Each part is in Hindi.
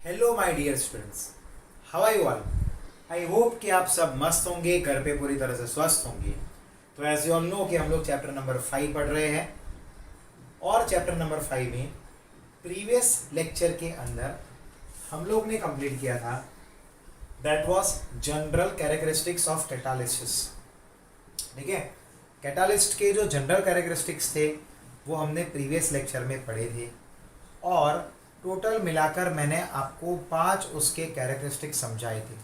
Hello my dear students, how are you all. I hope कि आप सब मस्त होंगे, घर पे पूरी तरह से स्वस्थ होंगे। तो एज यू ऑल नो कि हम लोग चैप्टर नंबर 5 पढ़ रहे हैं और चैप्टर नंबर 5 में प्रीवियस लेक्चर के अंदर हम लोग ने कंप्लीट किया था that was general characteristics of catalysis. ठीक है, कैटालिस्ट के जो जनरल कैरेक्टरिस्टिक्स थे वो हमने प्रीवियस लेक्चर में पढ़े थे और टोटल मिलाकर मैंने आपको 5 उसके कैरेक्टरिस्टिक्स समझाए थे।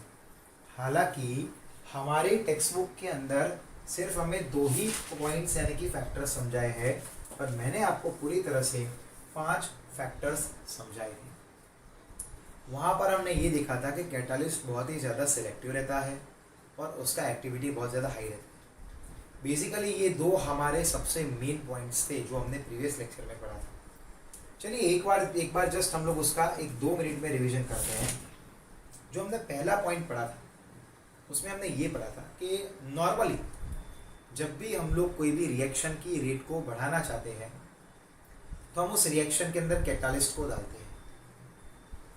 हालांकि हमारे टेक्स्ट बुक के अंदर सिर्फ हमें 2 ही पॉइंट्स यानी कि फैक्टर्स समझाए हैं, पर मैंने आपको पूरी तरह से 5 फैक्टर्स समझाए थे। वहाँ पर हमने ये देखा था कि कैटालिस्ट बहुत ही ज़्यादा सिलेक्टिव रहता है और उसका एक्टिविटी बहुत ज़्यादा हाई रहता है। बेसिकली ये 2 हमारे सबसे मेन पॉइंट्स थे जो हमने प्रीवियस लेक्चर में पढ़ा था। चलिए एक बार जस्ट हम लोग उसका 1-2 मिनट में रिवीजन करते हैं। जो हमने पहला पॉइंट पढ़ा था उसमें हमने ये पढ़ा था कि नॉर्मली जब भी हम लोग कोई भी रिएक्शन की रेट को बढ़ाना चाहते हैं तो हम उस रिएक्शन के अंदर कैटालिस्ट को डालते हैं।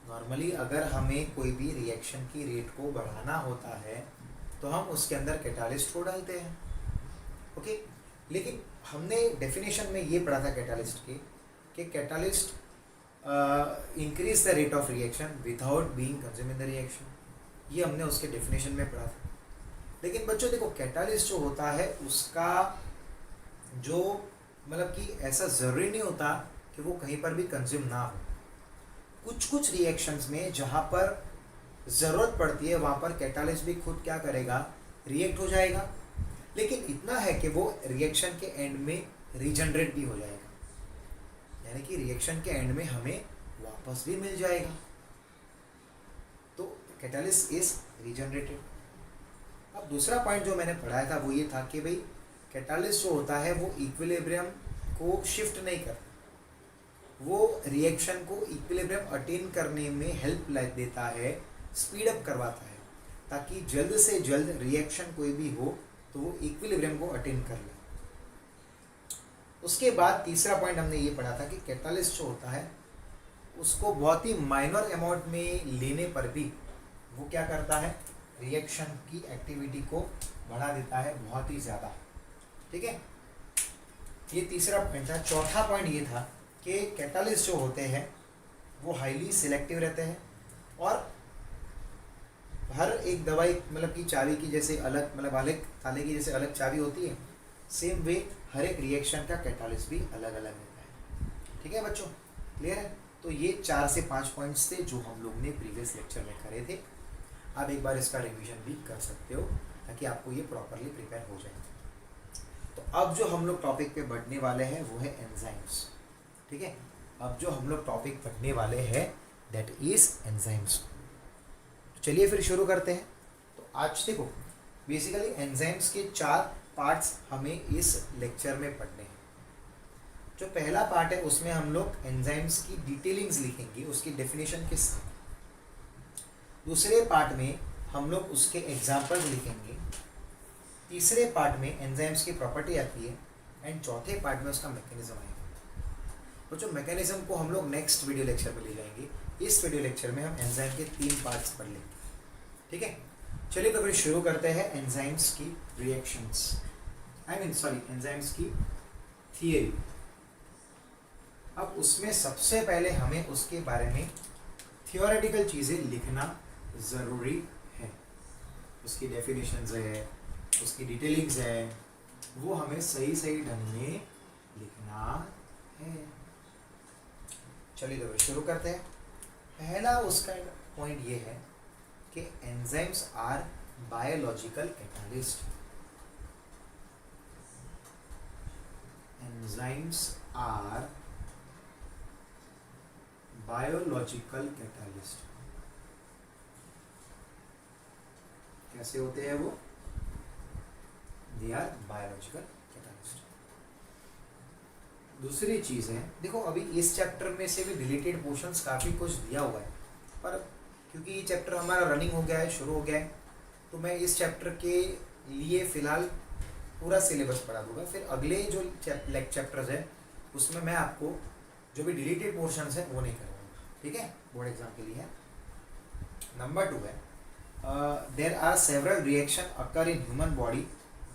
नॉर्मली अगर हमें कोई भी रिएक्शन की रेट को बढ़ाना होता है तो हम उसके अंदर कैटालिस्ट को डालते हैं। ओके, लेकिन हमने डेफिनेशन में ये पढ़ा था कैटालिस्ट के कि catalyst increase the rate of reaction without being consume in the reaction. ये हमने उसके डेफिनेशन में पढ़ा था। लेकिन बच्चों देखो, कैटालिस्ट जो होता है उसका जो मतलब कि ऐसा ज़रूरी नहीं होता कि वो कहीं पर भी कंज्यूम ना हो। कुछ रिएक्शंस में जहाँ पर ज़रूरत पड़ती है वहाँ पर कैटालिस्ट भी खुद क्या करेगा, रिएक्ट हो जाएगा। लेकिन इतना है कि वो रिएक्शन के एंड में रीजनरेट भी हो जाएगा, यानी कि रिएक्शन के एंड में हमें वापस भी मिल जाएगा। तो कैटालिस्ट इज रीजनरेटेड। अब दूसरा पॉइंट जो मैंने पढ़ाया था वो ये था कि भाई कैटालिस्ट जो होता है वो इक्विलिब्रियम को शिफ्ट नहीं करता, वो रिएक्शन को इक्विलिब्रियम अटेन करने में हेल्प देता है, स्पीड अप करवाता है, ताकि जल्द से जल्द रिएक्शन कोई भी हो तो वो इक्विलिब्रियम को अटेन कर ले। उसके बाद तीसरा पॉइंट हमने ये पढ़ा था कि कैटालिस्ट जो होता है उसको बहुत ही माइनर अमाउंट में लेने पर भी वो क्या करता है, रिएक्शन की एक्टिविटी को बढ़ा देता है बहुत ही ज़्यादा। ठीक है, ये तीसरा पॉइंट था। चौथा पॉइंट ये था कि कैटालिस्ट जो होते हैं वो हाईली सिलेक्टिव रहते हैं और हर एक दवाई मतलब कि चाबी की जैसे अलग मतलब अलग ताले की जैसे अलग चाबी होती है, सेम वे हर एक रिएक्शन का कैटालिस्ट भी अलग अलग रहता है। ठीक है बच्चों, क्लियर है। तो ये 4 से 5 पॉइंट्स थे जो हम लोग ने प्रीवियस लेक्चर में करे थे। आप एक बार इसका रिवीजन भी कर सकते हो ताकि आपको ये प्रॉपरली प्रिपेयर हो जाए। तो अब जो हम लोग टॉपिक पे बढ़ने वाले हैं वो है एंजाइम्स। ठीक है, अब जो हम लोग टॉपिक पढ़ने वाले हैं दैट इज एंजाइम्स। चलिए फिर शुरू करते हैं। तो आज देखो, बेसिकली एंजाइम्स के 4 पार्ट्स हमें इस लेक्चर में पढ़ने हैं। जो पहला पार्ट है उसमें हम लोग एंजाइम्स की डिटेलिंग्स लिखेंगे उसकी डेफिनेशन के साथ। दूसरे पार्ट में हम लोग उसके एग्जाम्पल्स लिखेंगे। तीसरे पार्ट में एंजाइम्स की प्रॉपर्टी आती है एंड चौथे पार्ट में उसका मैकेनिज्म आएगा। तो जो मैकेनिज्म को हम लोग नेक्स्ट वीडियो लेक्चर में ले जाएंगे। इस वीडियो लेक्चर में हम एंजाइम के 3 पार्ट्स पढ़ लेंगे। ठीक है, चलिए तो फिर शुरू करते हैं एंजाइम्स की रिएक्शंस, एंजाइम्स की थियरी। अब उसमें सबसे पहले हमें उसके बारे में थियोरेटिकल चीज़ें लिखना ज़रूरी है। उसकी डेफिनेशंस है, उसकी डिटेलिंग्स है, वो हमें सही ढंग में लिखना है। चलिए तो फिर शुरू करते हैं। पहला उसका पॉइंट ये है कि enzymes are biological catalyst. Enzymes are biological catalyst. कैसे होते हैं वो? They are biological catalyst. दूसरी चीज़ है, देखो अभी इस चैप्टर में से भी रिलेटेड पोर्शंस काफ़ी कुछ दिया हुआ है, पर क्योंकि ये चैप्टर हमारा रनिंग हो गया है, शुरू हो गया है, तो मैं इस चैप्टर के लिए फ़िलहाल पूरा सिलेबस पढ़ा दूंगा। फिर अगले जो चैप्टर्स है उसमें मैं आपको जो भी डिलीटेड पोर्शंस है वो नहीं करवाऊंगा। ठीक है, बोर्ड एग्जाम के लिए है। नंबर 2 है, there are several reaction occur in human body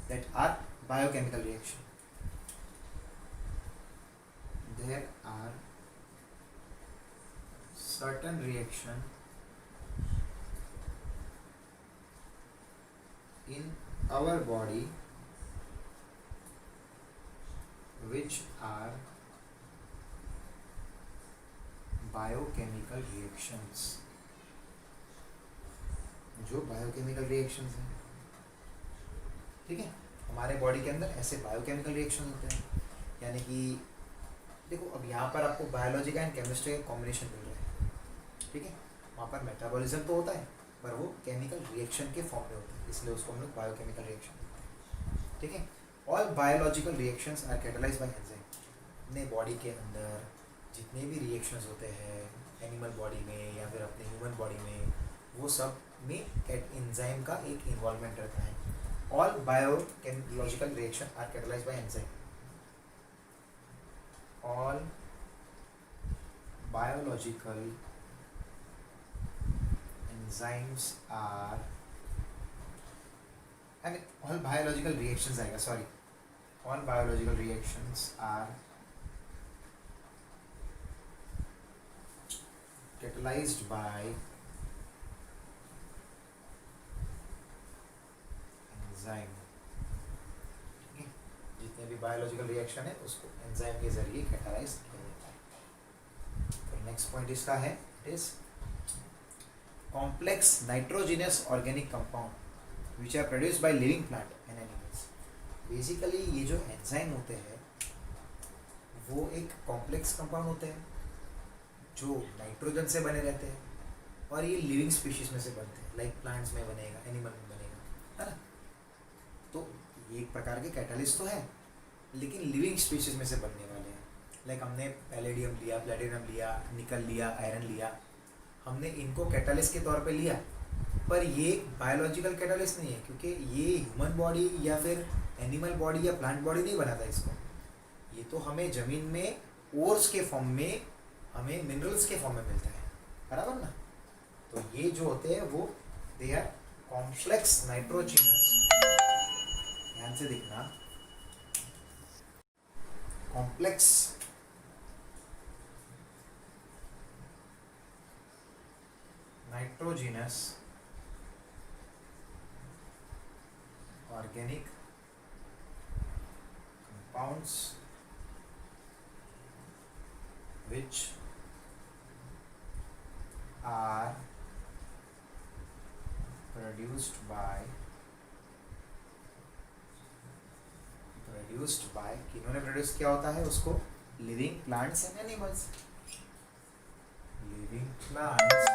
that are biochemical reaction. There are certain reaction in our body which are biochemical reactions. जो बायोकेमिकल रिएक्शंस हैं, ठीक है, हमारे बॉडी के अंदर ऐसे बायोकेमिकल रिएक्शन होते हैं. यानी कि देखो, अब यहाँ पर आपको बायोलॉजी का एंड केमिस्ट्री का कॉम्बिनेशन मिल रहा है, ठीक है. वहाँ पर मेटाबॉलिज्म तो होता है, पर वो केमिकल रिएक्शन के फॉर्म में होता है, इसलिए उसको हम लोग बायोकेमिकल रिएक्शन बोलते हैं, ठीक है. All biological reactions are catalysed by enzyme. अपने बॉडी के अंदर जितने भी रिएक्शंस होते हैं एनिमल बॉडी में या फिर अपने ह्यूमन बॉडी में, वो सब में एंजाइम का एक इन्वॉल्वमेंट रहता है. All biological reaction are catalysed by enzyme. All biological enzymes are, I mean all biological reactions आएगा, sorry, all biological reactions are catalyzed by enzyme. ठीक है, जितने भी बायोलॉजिकल रिएक्शन है उसको एंजाइम के जरिए कैटालाइज किया जाता है. तो नेक्स्ट पॉइंट इसका है, it is complex nitrogenous organic compound which are produced by living plant and animals. Basically ये जो एंजाइम होते हैं वो एक कॉम्प्लेक्स कंपाउंड होते हैं जो नाइट्रोजन से बने रहते हैं और ये लिविंग स्पीशीज में से बनते हैं, लाइक प्लांट्स में बनेगा, एनिमल में बनेगा, है ना. तो ये एक प्रकार के कैटालिस्ट तो है, लेकिन लिविंग स्पीशीज में से बनने वाले हैं. लाइक हमने पैलेडियम लिया, प्लेटिनम लिया, निकल लिया, आयरन लिया, हमने इनको कैटालिस्ट के तौर पे लिया, पर ये बायोलॉजिकल कैटालिस्ट नहीं है, क्योंकि ये ह्यूमन बॉडी या फिर एनिमल बॉडी या प्लांट बॉडी नहीं बनाता इसको. ये तो हमें ज़मीन में ओर्स के फॉर्म में, हमें मिनरल्स के फॉर्म में मिलता है, बराबर ना. तो ये जो होते हैं वो दे आर कॉम्प्लेक्स नाइट्रोजिनस, ध्यान से देखना, complex nitrogenous organic compounds which are produced by किन्होंने प्रोड्यूस किया होता है उसको, living plants and animals. Living plants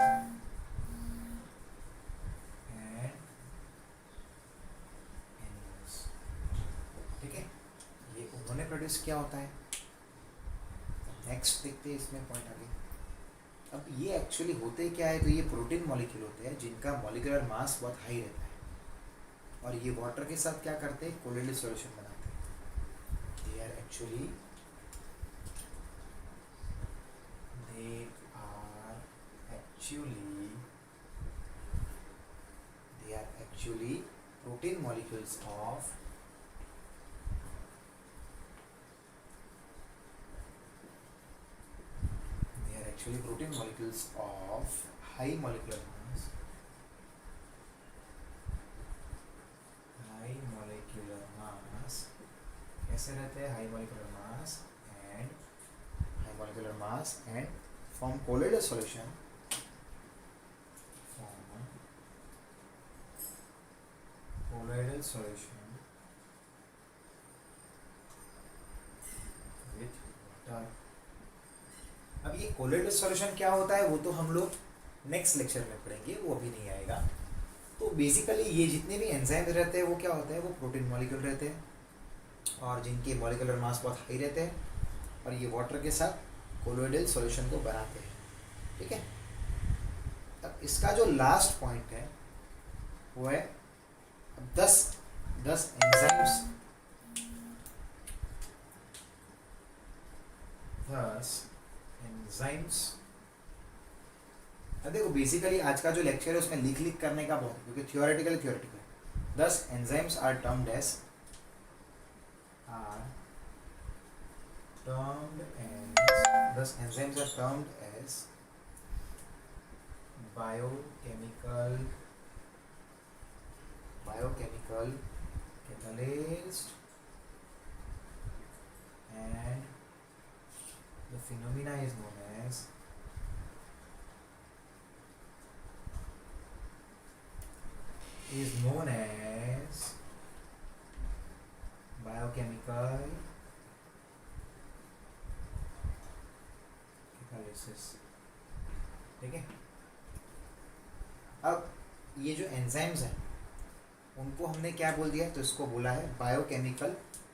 उन्होंने प्रोड्यूस किया होता है. नेक्स्ट देखते हैं इसमें पॉइंट आगे. अब ये एक्चुअली होते क्या है, तो ये प्रोटीन मॉलिक्यूल होते हैं जिनका मॉलिक्यूलर मास बहुत हाई रहता है और ये वाटर के साथ क्या करते हैं, कोलोइडल सॉल्यूशन बनाते हैं. They are actually protein molecules of protein molecules of high molecular mass. High molecular mass कैसे रहते हैं, high molecular mass and form colloidal solution. Colloidal solution with water. अब ये कोलोइडल सॉल्यूशन क्या होता है वो तो हम लोग नेक्स्ट लेक्चर में पढ़ेंगे, वो अभी नहीं आएगा. तो बेसिकली ये जितने भी एंजाइम रहते हैं वो क्या होता है, वो प्रोटीन मॉलिक्यूल रहते हैं और जिनके मॉलिक्यूलर मास बहुत हाई रहते हैं और ये वाटर के साथ कोलोइडल सॉल्यूशन को बनाते हैं. ठीक है, अब इसका जो लास्ट पॉइंट है वो है 10 एंजाइम्स, 10 enzymes अब देखो बेसिकली आज का जो लेक्चर है उसमें लिख करने का बहुत, क्योंकि theoretical 10 enzymes are termed as thus enzymes are termed as biochemical catalyst, and the phenomena is known as biochemical catalysis। ठीक है, अब ये जो एंजाइम्स हैं उनको हमने क्या बोल दिया, तो इसको बोला है बायोकेमिकल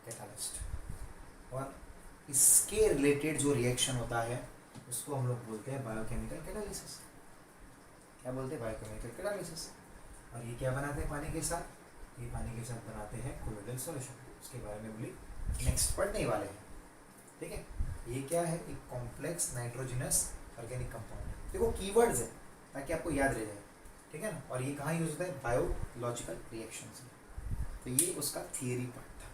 कैटालिस्ट, और इसके रिलेटेड जो रिएक्शन होता है उसको हम लोग बोलते हैं बायोकेमिकल कैटालिसिस। क्या बोलते हैं? Biochemical catalysis. और ये क्या बनाते हैं पानी के साथ? ये पानी के साथ बनाते हैं कोलोइडल सॉल्यूशन। उसके बारे में बोली नेक्स्ट पढ़ने वाले हैं। ठीक है, ये क्या है? एक कॉम्प्लेक्स नाइट्रोजनस ऑर्गेनिक कंपाउंड। देखो कीवर्ड्स है ताकि आपको याद रह जाए, ठीक है ना। और ये कहाँ यूज होता है? बायोलॉजिकल रिएक्शंस में। तो ये उसका थियरी पार्ट था,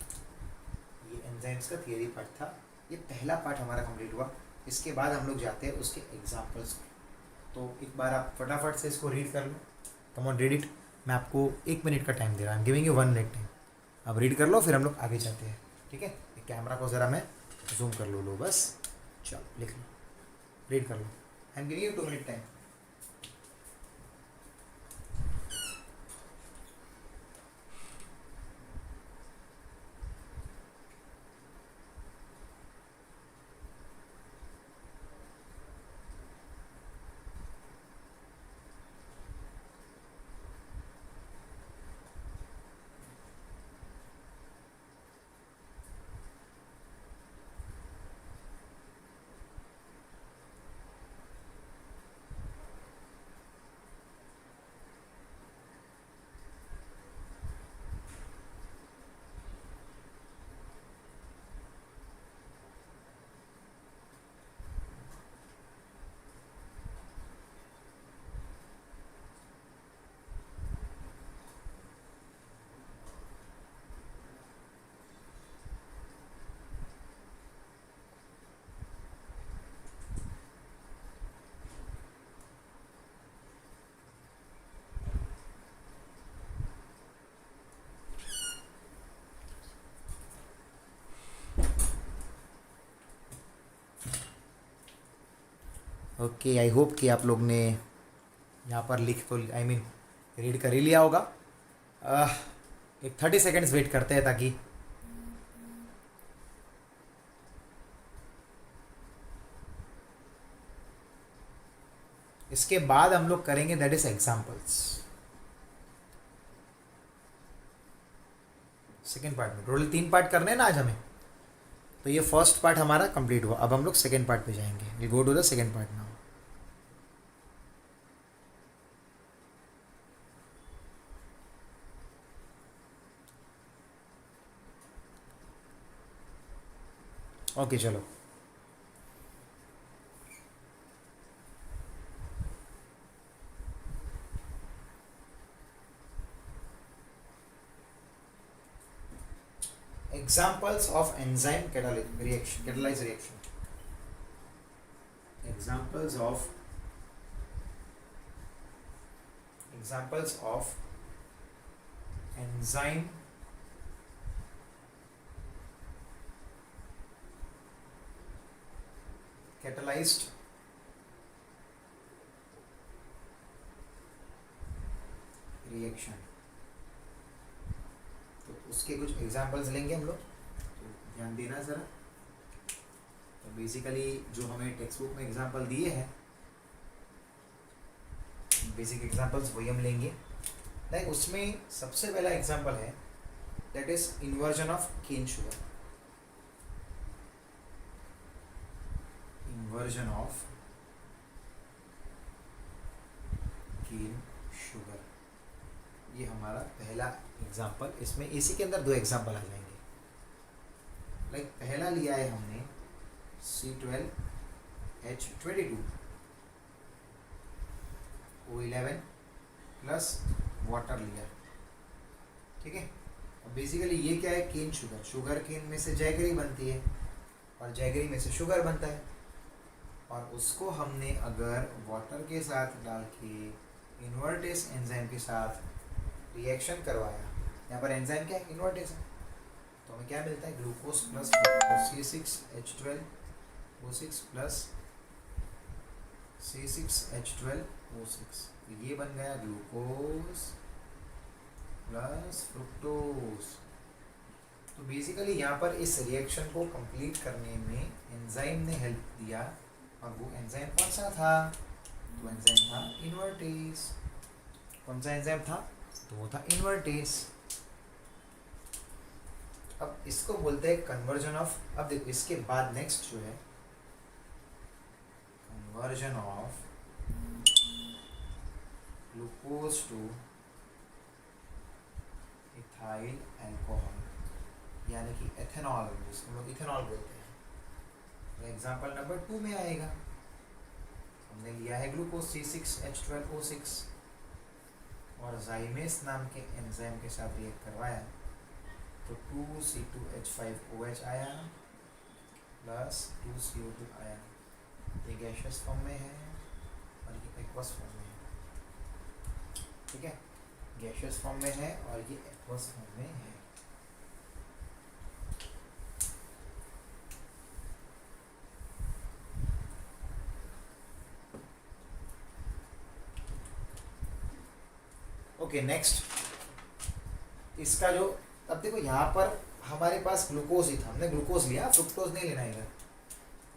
ये एंजाइम्स का थियरी पार्ट था। ये पहला पार्ट हमारा कंप्लीट हुआ। इसके बाद हम लोग जाते हैं उसके एग्जाम्पल्स में। तो एक बार आप फटाफट से इसको रीड कर लो। Come on read it. मैं आपको 1 मिनट का टाइम दे रहा हूँ, I am giving you 1 minute time. आप रीड कर लो, फिर हम लोग आगे जाते हैं। ठीक है, कैमरा को ज़रा मैं जूम कर लो बस। चलो लिख लो, रीड कर लो। I am giving you 2 minute time. Okay, I hope कि आप लोग ने यहाँ पर लिख तो आई मीन रीड कर ही लिया होगा। एक 30 सेकेंड्स वेट करते हैं ताकि इसके बाद हम लोग करेंगे that is examples. Second part में टोटल 3 पार्ट करने हैं ना आज हमें। तो ये फर्स्ट पार्ट हमारा कंप्लीट हुआ। अब हम लोग सेकेंड पार्ट पे जाएंगे। We go to the second part now. Okay चलो, examples of enzyme catalyzed reaction. Examples of enzyme catalyzed reaction। तो उसके कुछ एग्जाम्पल्स लेंगे हम लोग, तो ध्यान देना ज़रा। तो बेसिकली जो हमें टेक्स्ट बुक में एग्जाम्पल दिए हैं, बेसिक एग्जाम्पल्स वही हम लेंगे। लाइक उसमें सबसे पहला एग्जाम्पल है that is inversion of cane sugar. Inversion of cane sugar, ये हमारा पहला एग्जाम्पल। इसमें इसी के अंदर 2 एग्जाम्पल आ जाएंगे। लाइक पहला लिया है हमने C12H22, O11 प्लस वाटर लिया, ठीक है। अब बेसिकली ये क्या है, केन शुगर, शुगर केन में से जैगरी बनती है और जैगरी में से शुगर बनता है, और उसको हमने अगर वाटर के साथ डाल के इन्वर्टेस एंजाइम के साथ रिएक्शन करवाया, यहाँ पर एंजाइम क्या है, इन्वर्टेस है, तो हमें क्या मिलता है, glucose plus C6H12O6 plus C6H12O6, तो ये बन गया ग्लूकोज प्लस फ्रुक्टोज। तो बेसिकली यहाँ पर इस रिएक्शन को कंप्लीट करने में एंजाइम ने हेल्प दिया, और वो एंजाइम कौन सा था, तो एंजाइम था इन्वर्टेस। कौन सा एंजाइम था, तो वो था इन्वर्टेस। अब इसको बोलते हैं कन्वर्जन ऑफ, अब देखो इसके बाद नेक्स्ट जो है conversion of glucose two ethyl alcohol, यानी कि एथेनॉल, जिसको लोग इथेनॉल बोलते हैं। एग्जाम्पल नंबर 2 में आएगा, हमने लिया है ग्लूकोज C6H12O6 और जाइमेस नाम के एंजाइम के साथ रिएक्ट करवाया, तो 2C2H5OH आया प्लस 2CO2 आया। ये गैसियस फॉर्म में है और ये एक्वस फॉर्म में है, ठीक है, गैसियस फॉर्म में है और ये एक्वस फॉर्म में है। ओके नेक्स्ट, इसका जो, अब देखो यहाँ पर हमारे पास ग्लूकोज ही था, हमने ग्लूकोज लिया, फ्रुक्टोज नहीं लेना इधर,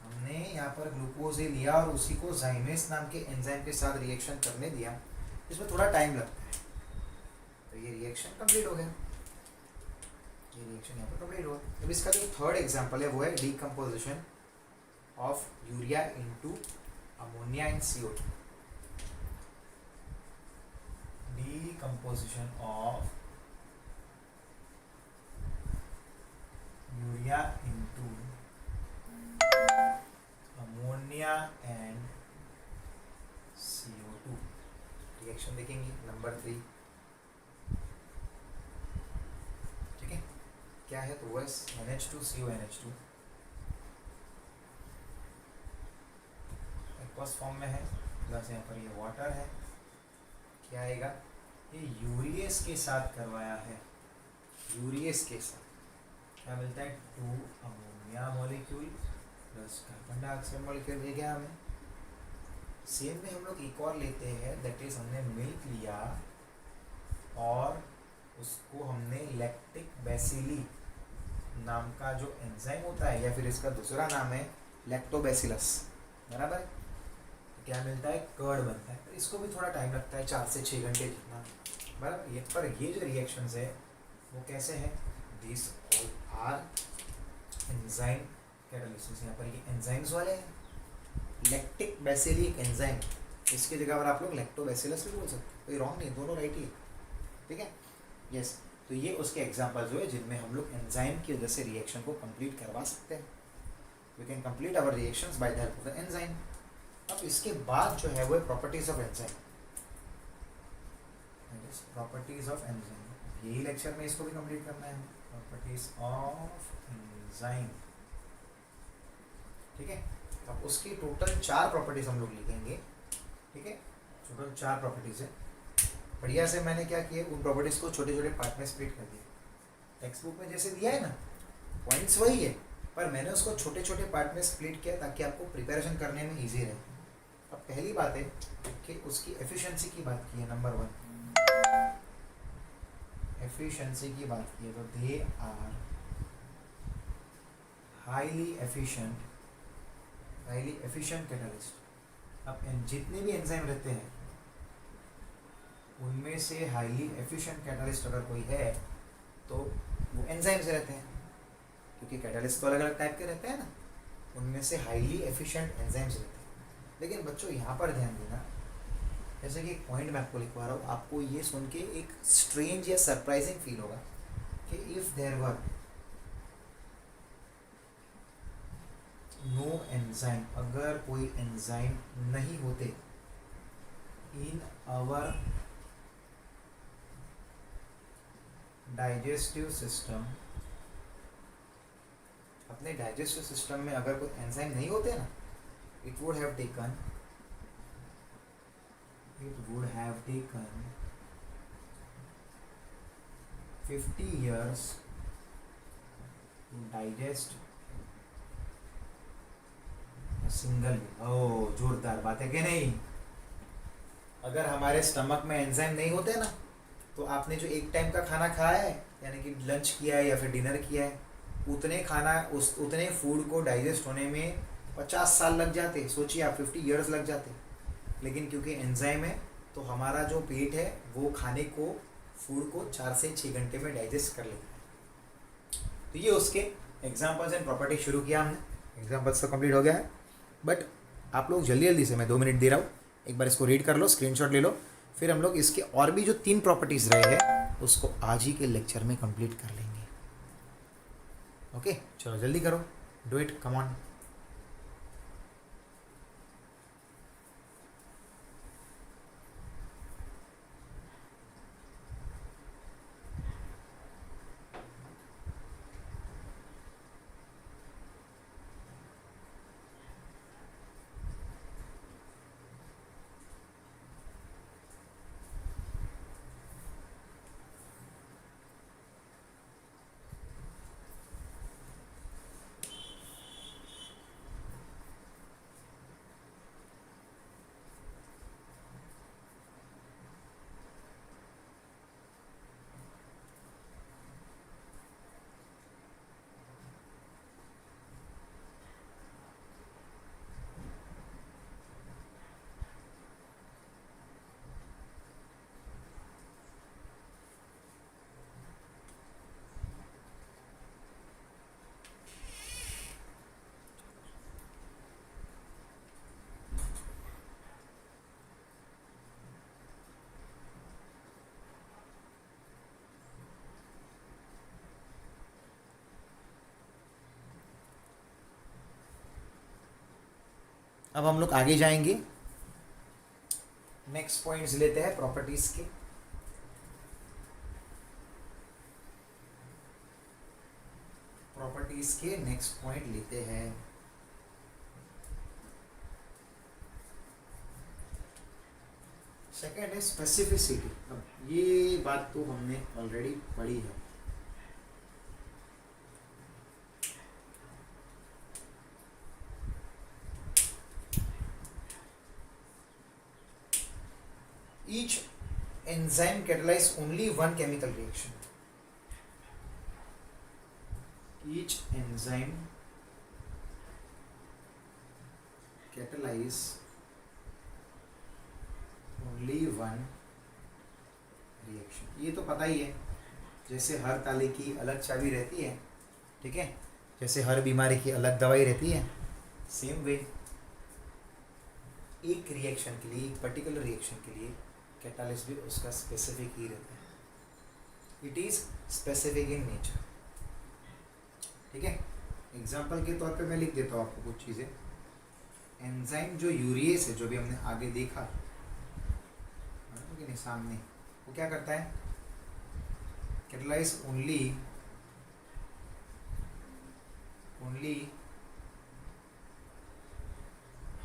हमने यहाँ पर ग्लूकोज ही लिया और उसी को जाइमेस नाम के एंजाइम के साथ रिएक्शन करने दिया, इसमें थोड़ा टाइम लगता है, तो ये रिएक्शन कंप्लीट हो गया, ये रिएक्शन यहाँ पर कंप्लीट हुआ। अब इसका जो थर्ड एग्जाम्पल है वो है decomposition of urea into ammonia in CO2, decomposition of urea into ammonia and CO2, reaction देखेंगे नंबर 3, ठीक है, क्या है, तो OS NH2CONH2 एक्वस फॉर्म में है, प्लस यहाँ पर ये वाटर है, क्या आएगा, ये यूरियस के साथ करवाया है, यूरियस के साथ क्या मिलता है, 2 ammonia molecule plus carbon dioxide molecule, ये क्या हमें सेम में हम लोग एक और लेते हैं, दैट इज हमने मिल्क लिया और उसको हमने लैक्टिक बेसिली नाम का जो एंजाइम होता है, या फिर इसका दूसरा नाम है लैक्टोबैसिलस, बराबर, तो क्या मिलता है, कर्ड बनता है, तो इसको भी थोड़ा टाइम लगता है, 4 से 6 घंटे जितना, बराबर। ये पर ये जो रिएक्शंस है वो कैसे है, this all are enzyme catalysis, यहाँ पर ये एंजाइम्स वाले हैं, लैक्टिक बेसिली एक एंजाइम, इसकी जगह पर आप लोग लैक्टोबैसिलस भी बोल सकते हैं, कोई रॉन्ग नहीं, दोनों राइट ही है, ठीक है, यस। तो ये उसके एग्जाम्पल जो है जिनमें हम लोग एंजाइम की वजह से रिएक्शन को कंप्लीट करवा सकते हैं, we can complete our reactions by the help of the enzyme. अब इसके बाद जो है वो है properties of enzyme, properties of enzyme, यही लेक्चर में इसको भी कंप्लीट करना है, प्रॉपर्टीज ऑफ एंजाइम, ठीक है। अब उसकी टोटल 4 प्रॉपर्टीज हम लोग लिखेंगे, ठीक है, टोटल 4 प्रॉपर्टीज है। बढ़िया से मैंने क्या किया, उन प्रॉपर्टीज को छोटे छोटे पार्ट में स्प्लिट कर दिया, टेक्स्ट बुक में जैसे दिया है ना, पॉइंट्स वही है, पर मैंने उसको छोटे छोटे पार्ट में स्प्लिट किया ताकि आपको प्रिपरेशन करने में ईजी रहे। अब पहली बात है कि उसकी एफिशिएंसी की बात की है, नंबर 1 एफिशिएंसी की बात की है, तो they are highly efficient catalyst. अब जितने भी एंजाइम रहते हैं उनमें से हाईली एफिशिएंट कैटालिस्ट अगर कोई है तो वो एंजाइम से रहते हैं, क्योंकि कैटालिस्ट तो अलग अलग टाइप के रहते हैं ना, उनमें से हाईली एफिशिएंट एंजाइम्स रहते हैं। लेकिन बच्चों यहाँ पर ध्यान देना, जैसे कि एक पॉइंट मैं आपको लिखवा रहा हूँ, आपको ये सुन के एक स्ट्रेंज या सरप्राइजिंग फील होगा कि if there were no enzyme, अगर कोई एंजाइम नहीं होते इन आवर डाइजेस्टिव सिस्टम, अपने डाइजेस्टिव सिस्टम में अगर कोई एंजाइम नहीं होते ना, it would have taken 50 years to digest a single। ओ जोरदार बात है कि नहीं? अगर हमारे स्टमक में एंजाइम नहीं होते ना, तो आपने जो एक टाइम का खाना खाया है, यानी कि लंच किया है या फिर डिनर किया है, उतने फूड को डाइजेस्ट होने में 50 साल लग जाते। सोचिए आप, 50 इयर्स लग जाते। लेकिन क्योंकि एंजाइम है, तो हमारा जो पेट है वो खाने को, फूड को 4 से 6 घंटे में डाइजेस्ट कर लेता है। तो ये उसके एग्जाम्पल्स एंड प्रॉपर्टी शुरू किया हमने। एग्जाम्पल्स तो कंप्लीट हो गया है, बट आप लोग जल्दी जल्दी से, मैं 2 मिनट दे रहा हूँ, एक बार इसको रीड कर लो, स्क्रीनशॉट ले लो, फिर हम लोग इसके और भी जो 3 प्रॉपर्टीज़ रहे हैं उसको आज ही के लेक्चर में कंप्लीट कर लेंगे। ओके, चलो जल्दी करो, डू इट, कम ऑन। अब हम लोग आगे जाएंगे, नेक्स्ट पॉइंट्स लेते हैं प्रॉपर्टीज के। प्रॉपर्टीज के नेक्स्ट पॉइंट लेते हैं। सेकेंड है स्पेसिफिसिटी। अब ये बात तो हमने ऑलरेडी पढ़ी है। Each enzyme catalyze only one chemical reaction. Each enzyme catalyze only one reaction। ये तो पता ही है, जैसे हर ताले की अलग चाबी रहती है, ठीक है, जैसे हर बीमारी की अलग दवाई रहती है, सेम वे एक रिएक्शन के लिए, एक पर्टिकुलर रिएक्शन के लिए कैटालिस्ट भी उसका स्पेसिफिक ही रहता है। It is specific in nature, ठीक है। एग्जाम्पल के तौर पे मैं लिख देता हूँ आपको कुछ चीज़ें। एंजाइम जो यूरिएस है, जो भी हमने आगे देखा कि नहीं सामने, वो क्या करता है? Catalyse only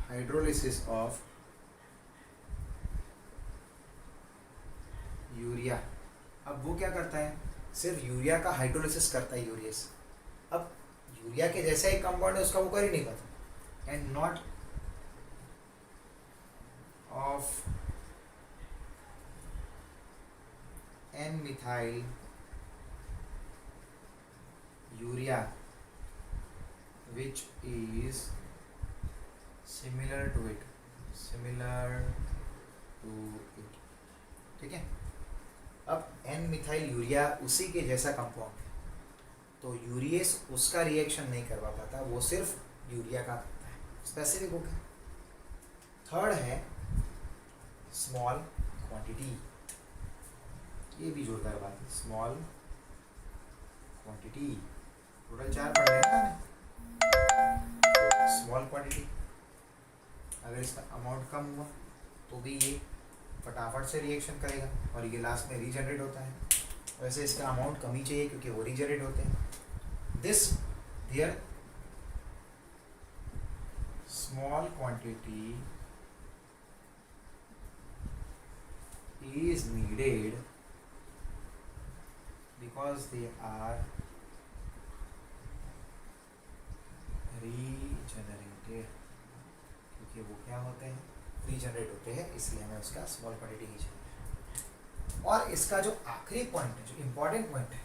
hydrolysis of urea. अब वो क्या करता है? सिर्फ यूरिया का हाइड्रोलिसिस करता है यूरियस। अब यूरिया के जैसा ही कंपाउंड है उसका वो कर ही नहीं पाता। And not of N methyl urea which is similar to it, ठीक है। अब एन मिथाइल यूरिया उसी के जैसा कंपाउंड है, तो यूरियस उसका रिएक्शन नहीं करवा पाता, वो सिर्फ यूरिया का करता है। स्पेसिफिक हो गया। थर्ड है स्मॉल क्वांटिटी। ये भी जोरदार बात है, स्मॉल क्वांटिटी। टोटल 4 पढ़ रहे हैं ना। स्मॉल क्वांटिटी, अगर इसका अमाउंट कम हुआ तो भी ये फटाफट से रिएक्शन करेगा और ये लास्ट में रीजनरेट होता है। वैसे इसका अमाउंट कम ही चाहिए क्योंकि वो रीजनरेट होते हैं। This here small quantity is needed because they are regenerated, क्योंकि वो क्या होते हैं, रीजनरेट होते हैं, इसलिए हमें उसका स्मॉल क्वांटिटी ही चाहिए। और इसका जो आखिरी पॉइंट है, जो इम्पोर्टेंट पॉइंट है,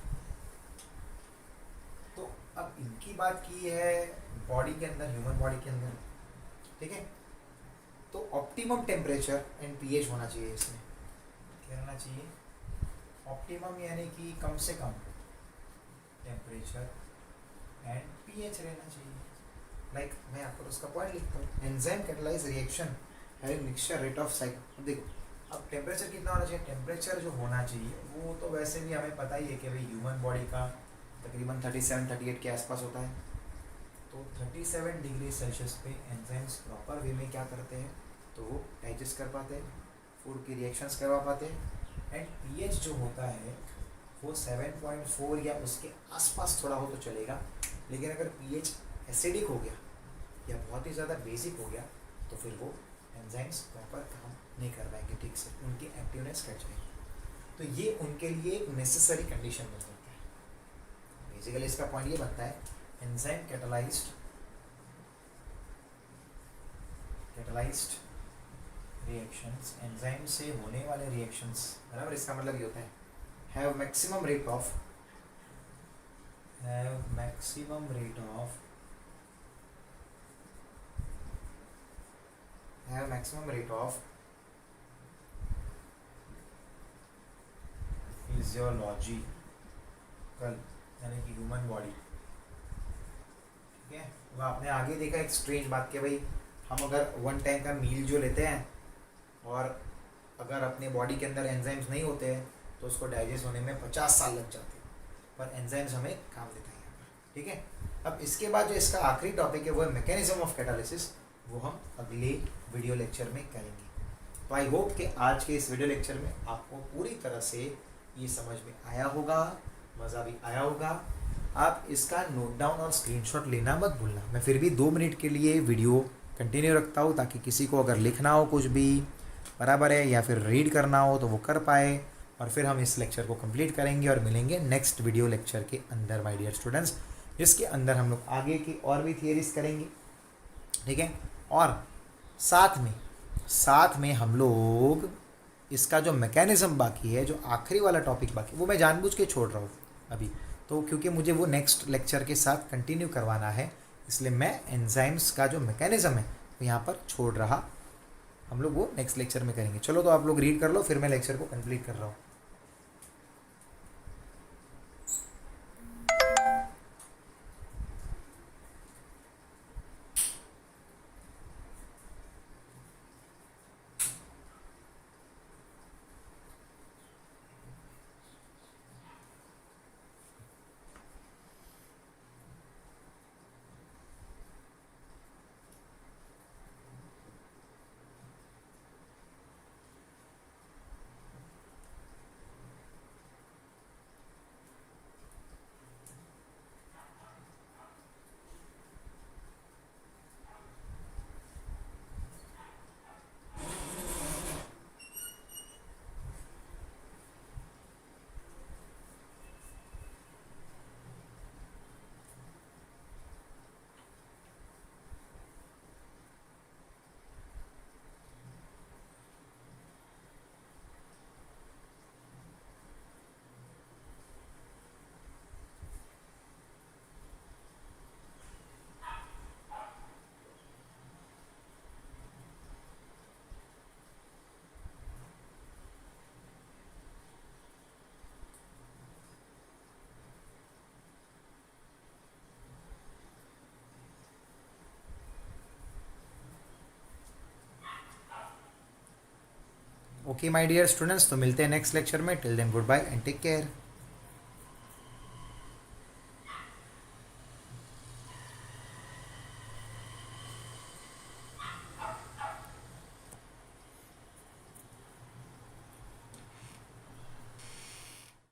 तो अब इनकी बात की है बॉडी के अंदर, ह्यूमन बॉडी के अंदर, ठीक है। तो ऑप्टिमम टेम्परेचर एंड पीएच होना चाहिए इसमें, क्या रहना चाहिए, ऑप्टिमम यानी कि कम से कम टेम्परेचर एंड पीएच रहना चाहिए। लाइक मैं आपको उसका पॉइंट लिखता हूँ, enzyme catalyse reaction having mixture rate of cycle. देखो अब टेम्परेचर कितना होना चाहिए, टेम्परेचर जो होना चाहिए वो तो वैसे भी हमें पता ही है कि भाई ह्यूमन बॉडी का तकरीबन 37-38 के आसपास होता है। तो 37 डिग्री सेल्सियस पे एंजाइम्स प्रॉपर वे में क्या करते हैं, तो वो डाइजेस्ट कर पाते हैं, फूड की रिएक्शंस करवा पाते हैं। एंड पीएच जो होता है वो 7.4 या उसके आसपास थोड़ा हो तो चलेगा, लेकिन अगर पीएच एसिडिक हो गया या बहुत ही ज़्यादा बेसिक हो गया तो फिर वो एंजाइम्स प्रॉपर काम नहीं कर पाएंगे ठीक से, उनकी एक्टिवनेस घट जाएगी। तो ये उनके लिए एक नेसेसरी कंडीशन बन जाता है। बेसिकली इसका पॉइंट ये बनता है, एंजाइम कैटलाइज्ड रिएक्शंस, एंजाइम से होने वाले रिएक्शंस, बराबर, इसका मतलब ये होता है have maximum rate of physiological, यानी कि ह्यूमन बॉडी, ठीक है। वो आपने आगे देखा एक स्ट्रेंज बात कि भाई हम अगर वन टाइम का मील जो लेते हैं और अगर अपने बॉडी के अंदर एंजाइम्स नहीं होते हैं तो उसको डाइजेस्ट होने में 50 साल लग जाते हैं, पर एंजाइम्स हमें काम देता है यहाँ पर, ठीक है। अब इसके बाद जो इसका आखिरी टॉपिक है वो है मैकेनिज्म ऑफ कैटालिसिस, वो हम अगले वीडियो लेक्चर में करेंगे। तो आई होप कि आज के इस वीडियो लेक्चर में आपको पूरी तरह से ये समझ में आया होगा, मज़ा भी आया होगा। आप इसका नोट डाउन और स्क्रीनशॉट लेना मत भूलना। मैं फिर भी 2 मिनट के लिए वीडियो कंटिन्यू रखता हूँ ताकि किसी को अगर लिखना हो कुछ भी, बराबर है, या फिर रीड करना हो तो वो कर पाए, और फिर हम इस लेक्चर को कंप्लीट करेंगे और मिलेंगे नेक्स्ट वीडियो लेक्चर के अंदर माय डियर स्टूडेंट्स, जिसके अंदर हम लोग आगे की और भी थियरीज करेंगे, ठीक है। और साथ में हम लोग इसका जो मैकेनिज्म बाकी है, जो आखिरी वाला टॉपिक बाकी, वो मैं जानबूझ के छोड़ रहा हूँ अभी, तो क्योंकि मुझे वो नेक्स्ट लेक्चर के साथ कंटिन्यू करवाना है, इसलिए मैं एंजाइम्स का जो मैकेनिज्म है वो यहाँ पर छोड़ रहा। हम लोग वो नेक्स्ट लेक्चर में करेंगे। चलो तो आप लोग रीड कर लो, फिर मैं लेक्चर को कंप्लीट कर रहा हूँ। ओके माय डियर स्टूडेंट्स, तो मिलते हैं नेक्स्ट लेक्चर में। Till then good bye and take care.